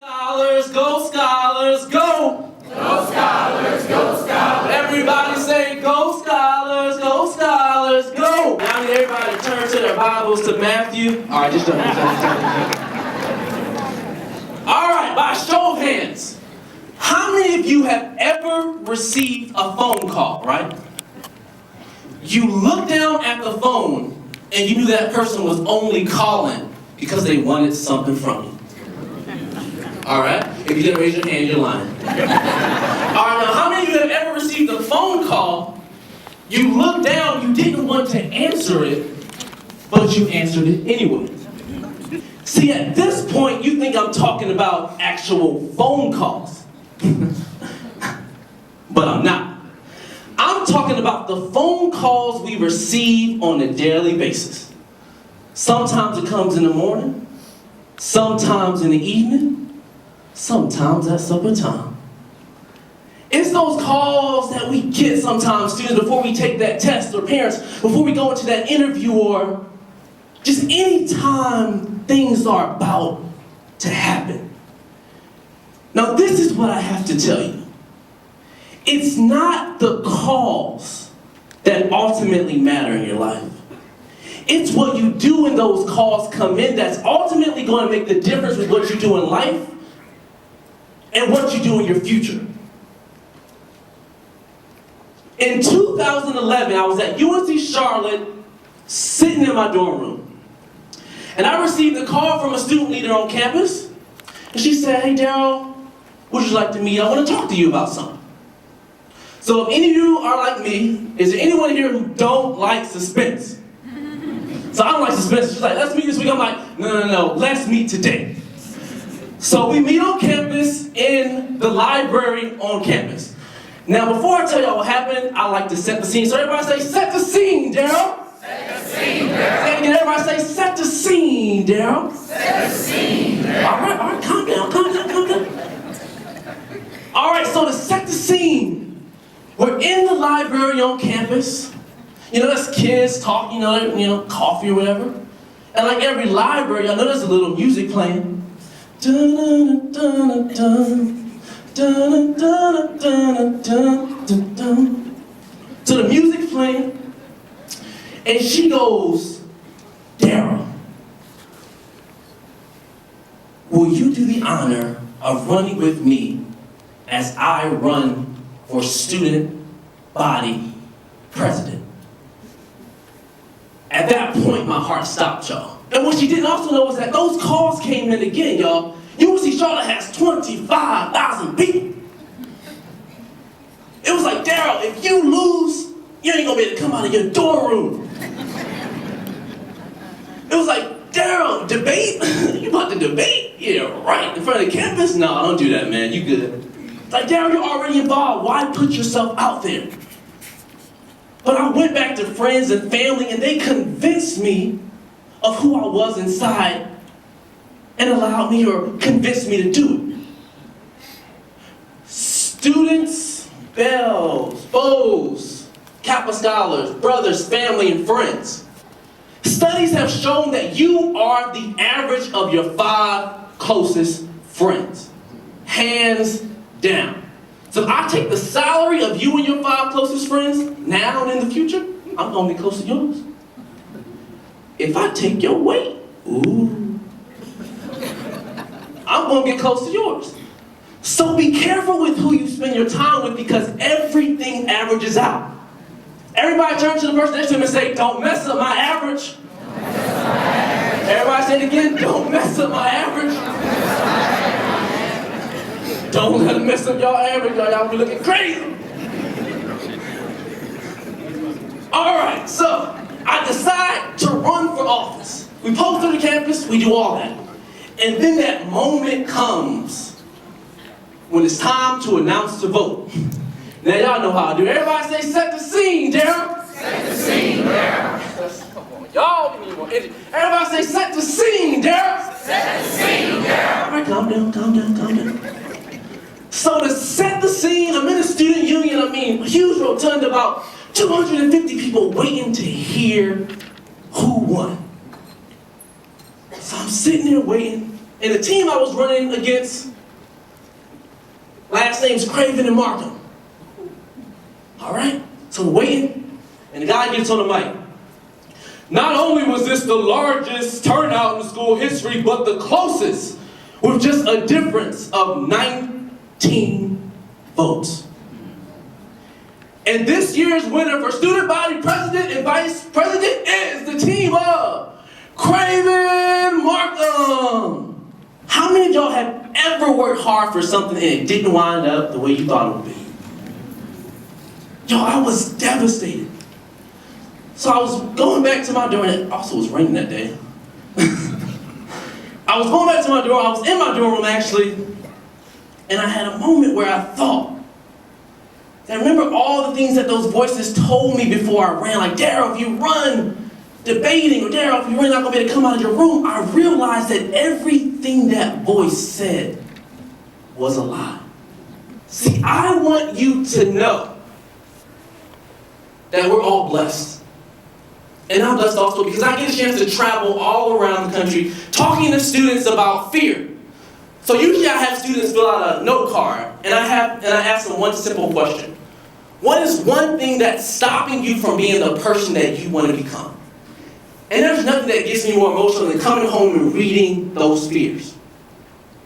Scholars, go Scholars, go! Go Scholars, go Scholars! Everybody say, go Scholars, go Scholars, go! Now I need everybody to turn to their Bibles to Matthew. All right, just done. All right, by show of hands, how many of you have ever received a phone call, right? You look down at the phone and you knew that person was only calling because they wanted something from you. All right? If you didn't raise your hand, you're lying. All right, now how many of you have ever received a phone call, you looked down, you didn't want to answer it, but you answered it anyway? See, at this point, you think I'm talking about actual phone calls. But I'm not. I'm talking about the phone calls we receive on a daily basis. Sometimes it comes in the morning, sometimes in the evening, sometimes at supper time. It's those calls that we get sometimes, students, before we take that test, or parents, before we go into that interview, or just any time things are about to happen. Now, this is what I have to tell you. It's not the calls that ultimately matter in your life. It's what you do when those calls come in that's ultimately going to make the difference with what you do in life and what you do in your future. In 2011, I was at UNC Charlotte, sitting in my dorm room. And I received a call from a student leader on campus. And she said, "Hey, Daryl, would you like to meet? I want to talk to you about something." So if any of you are like me, is there anyone here who don't like suspense? So I don't like suspense. She's like, "Let's meet this week." I'm like, no, let's meet today. So we meet on campus in the library on campus. Now before I tell y'all what happened, I like to set the scene. So everybody say, "Set the scene, Daryl." Set the scene, Daryl. Say it again, everybody say, "Set the scene, Daryl." Set the scene, Daryl. All right, calm down. All right, so to set the scene, we're in the library on campus. You know, there's kids talking, coffee or whatever. And like every library, I know there's a little music playing. Dun, dun, dun, dun, dun, dun, dun, dun, dun, dun. So the music's playing, and she goes, "Daryl, will you do the honor of running with me as I run for student body president?" At that point, my heart stopped, y'all. And what she didn't also know was that those calls came in again, y'all. UNC Charlotte has 25,000 people. It was like, "Daryl, if you lose, you ain't gonna be able to come out of your dorm room." It was like, "Daryl, debate? You about to debate? Yeah, right, in front of the campus? No, don't do that, man, you good." It's like, "Daryl, you're already involved. Why put yourself out there?" But I went back to friends and family, and they convinced me of who I was inside and allowed me, or convinced me to do it. Students, bells, bows, Kappa Scholars, brothers, family, and friends. Studies have shown that you are the average of your 5 closest friends. Hands down. So if I take the salary of you and your 5 closest friends, now and in the future, I'm gonna be close to yours. If I take your weight, I'm gonna get close to yours. So be careful with who you spend your time with, because everything averages out. Everybody turn to the person next to him and say, "Don't mess up my average." Everybody say it again, "Don't mess up my average." Don't let them mess up y'all average, y'all be looking crazy. All right, so I decide to run for office. We post to the campus, we do all that. And then that moment comes when it's time to announce the vote. Now y'all know how I do. Everybody say, "Set the scene, Daryl." Set the scene, Daryl. Y'all give me more energy. Everybody say, "Set the scene, Daryl." Set the scene, Daryl. All right, calm down. So to set the scene, I'm in a student union, a huge rotunda, about 250 people waiting to hear who won. So I'm sitting there waiting, and the team I was running against Last name's Craven and Markham. All right? So we're waiting, and the guy gets on the mic. Not only was this the largest turnout in school history, but the closest, with just a difference of 19 votes. And this year's winner for student body president and vice president is the team of Craven Markham. How many of y'all have ever worked hard for something and it didn't wind up the way you thought it would be? Yo, I was devastated. So I was going back to my dorm, and it also was raining that day. I was going back to my dorm, I was in my dorm room actually, and I had a moment where I thought, I remember all the things that those voices told me before I ran, like, Daryl, if you run debating, or Daryl, if you're not gonna be able to come out of your room, I realized that everything that voice said was a lie. See, I want you to know that we're all blessed. And I'm blessed also because I get a chance to travel all around the country talking to students about fear. So usually I have students fill out a note card, and I ask them one simple question. What is one thing that's stopping you from being the person that you want to become? And there's nothing that gets me more emotional than coming home and reading those fears.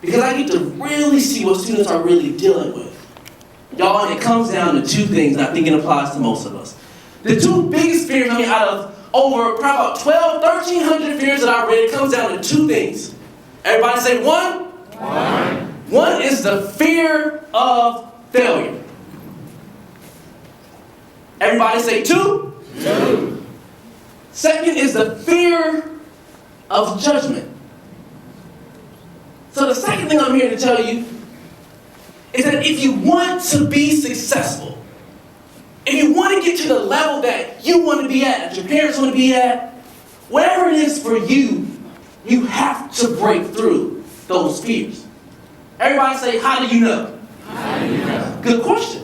Because I get to really see what students are really dealing with. Y'all, and it comes down to two things, and I think it applies to most of us. The two biggest fears, out of over probably about 1,300 fears that I read, it comes down to two things. Everybody say one? One is the fear of failure. Everybody say two? Two. Second is the fear of judgment. So the second thing I'm here to tell you is that if you want to be successful, if you want to get to the level that you want to be at, that your parents want to be at, whatever it is for you, you have to break through those fears. Everybody say, how do you know? How do you know? Good question.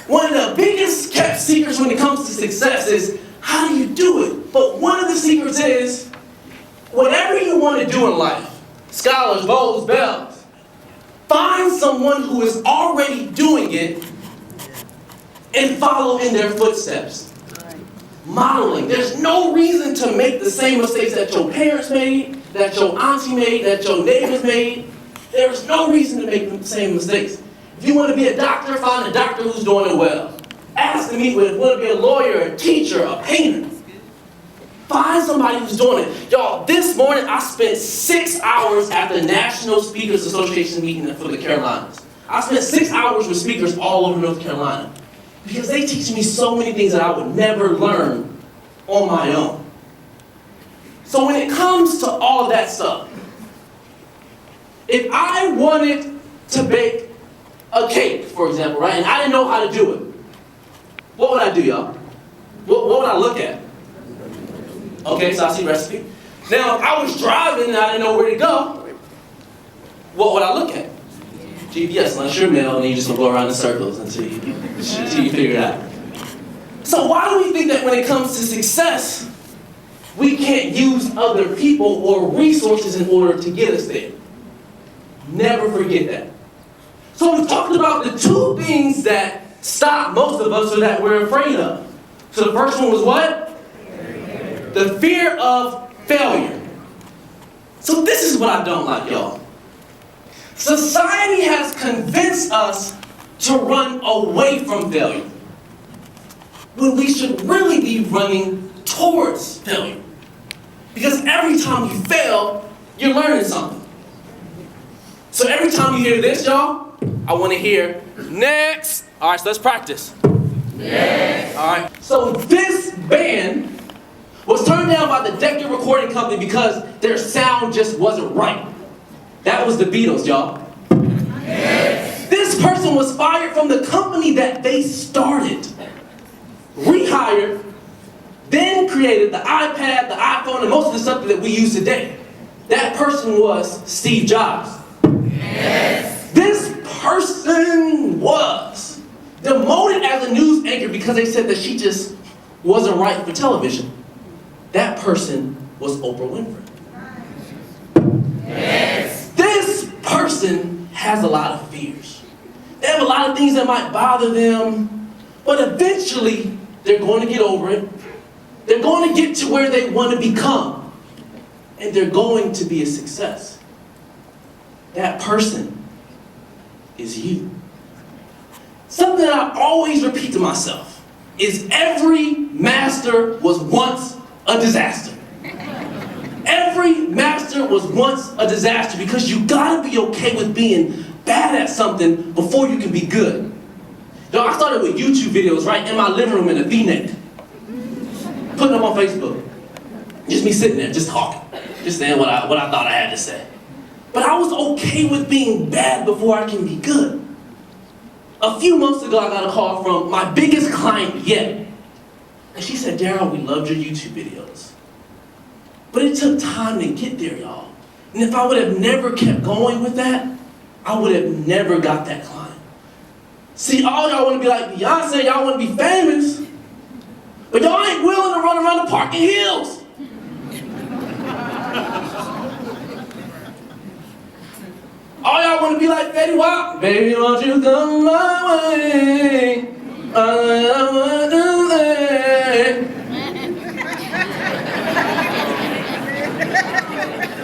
One of the biggest kept secrets when it comes to success is, how do you do it? But one of the secrets is, whatever you want to do in life, scholars, bows, bells, find someone who is already doing it and follow in their footsteps. Modeling. There's no reason to make the same mistakes that your parents made, that your auntie made, that your neighbors made. There's no reason to make the same mistakes. If you want to be a doctor, find a doctor who's doing it well. Ask to meet with, if you want to be a lawyer, a teacher, a painter. Find somebody who's doing it. Y'all, this morning I spent 6 hours at the National Speakers Association meeting for the Carolinas. I spent 6 hours with speakers all over North Carolina because they teach me so many things that I would never learn on my own. So when it comes to all of that stuff, if I wanted to bake a cake, for example, right, and I didn't know how to do it, what would I do, y'all? What would I look at? Okay, so I see recipe. Now, if I was driving and I didn't know where to go, what would I look at? GPS, unless you're male and you're just gonna go around in circles until you figure it out. So why do we think that when it comes to success, we can't use other people or resources in order to get us there? Never forget that. So we've talked about the two things that stop most of us or that we're afraid of. So the first one was what? The fear of failure. So this is what I don't like, y'all. Society has convinced us to run away from failure, when we should really be running towards failure. Because every time you fail, you're learning something. So every time you hear this, y'all, I want to hear, next. All right, so let's practice. Next. All right. So this band was turned down by the Decca Recording Company because their sound just wasn't right. That was the Beatles, y'all. Yes. This person was fired from the company that they started, rehired, then created the iPad, the iPhone, and most of the stuff that we use today. That person was Steve Jobs. Yes. This person was demoted as a news anchor because they said that she just wasn't right for television. That person was Oprah Winfrey. Yes. This person has a lot of fears. They have a lot of things that might bother them, but eventually they're going to get over it. They're going to get to where they want to become, and they're going to be a success. That person is you. Something that I always repeat to myself is every master was once a disaster. Every master was once a disaster, because you gotta be okay with being bad at something before you can be good. Yo, I started with YouTube videos right in my living room in a V-neck, putting them on Facebook. Just me sitting there, just talking, just saying what I thought I had to say. But I was okay with being bad before I can be good. A few months ago, I got a call from my biggest client yet. And she said, "Daryl, we loved your YouTube videos. But it took time to get there, y'all. And if I would have never kept going with that, I would have never got that client." See, all y'all want to be like Beyonce, y'all want to be famous, but y'all ain't willing to run around the park in heels. All y'all want to be like Fetty Wap. Baby, won't you come my way?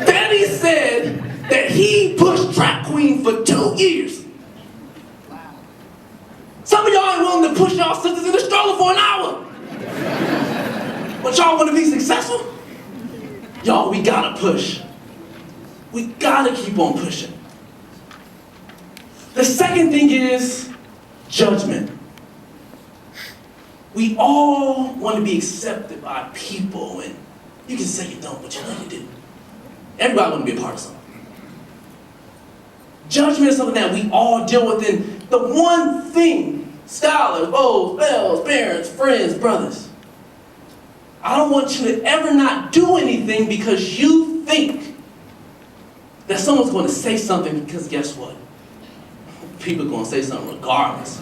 Fetty said that he pushed Track Queen for 2 years. Some of y'all ain't willing to push y'all sisters in the stroller for an hour. But y'all want to be successful? Y'all, we gotta push. We gotta keep on pushing. The second thing is judgment. We all want to be accepted by people, and you can say you don't, but you know you do. Everybody want to be a part of something. Judgment is something that we all deal with, and the one thing, scholars, bows, bells, parents, friends, brothers, I don't want you to ever not do anything because you think that someone's going to say something, because guess what? People are going to say something regardless.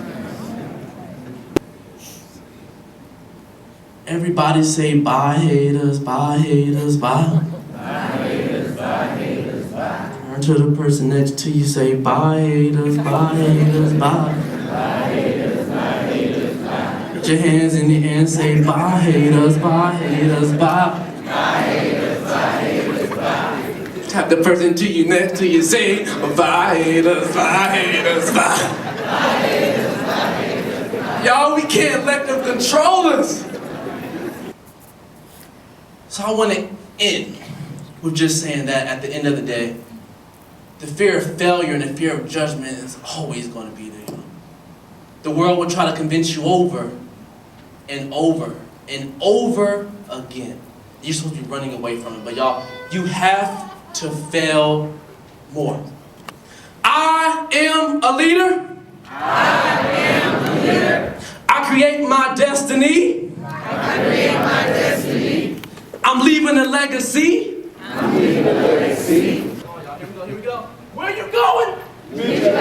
Everybody say, bye haters, bye haters, bye. Bye haters, bye haters, bye. Turn to the person next to you, say, bye haters, bye haters, bye. Bye haters, bye haters, bye. Put your hands in the air and say, bye haters, bye haters, bye. Bye haters, bye haters, bye. Tap the person to you next to you, say, bye haters, bye haters, bye. Bye haters, bye haters, bye. Y'all, we can't let them control us. So I want to end with just saying that at the end of the day, the fear of failure and the fear of judgment is always going to be there. The world will try to convince you over and over and over again. You're supposed to be running away from it, but y'all, you have to fail more. I am a leader. I am a leader. I create my destiny. I create my destiny. I'm leaving a legacy. I'm leaving a legacy. Here we go. Where are you going? Leave the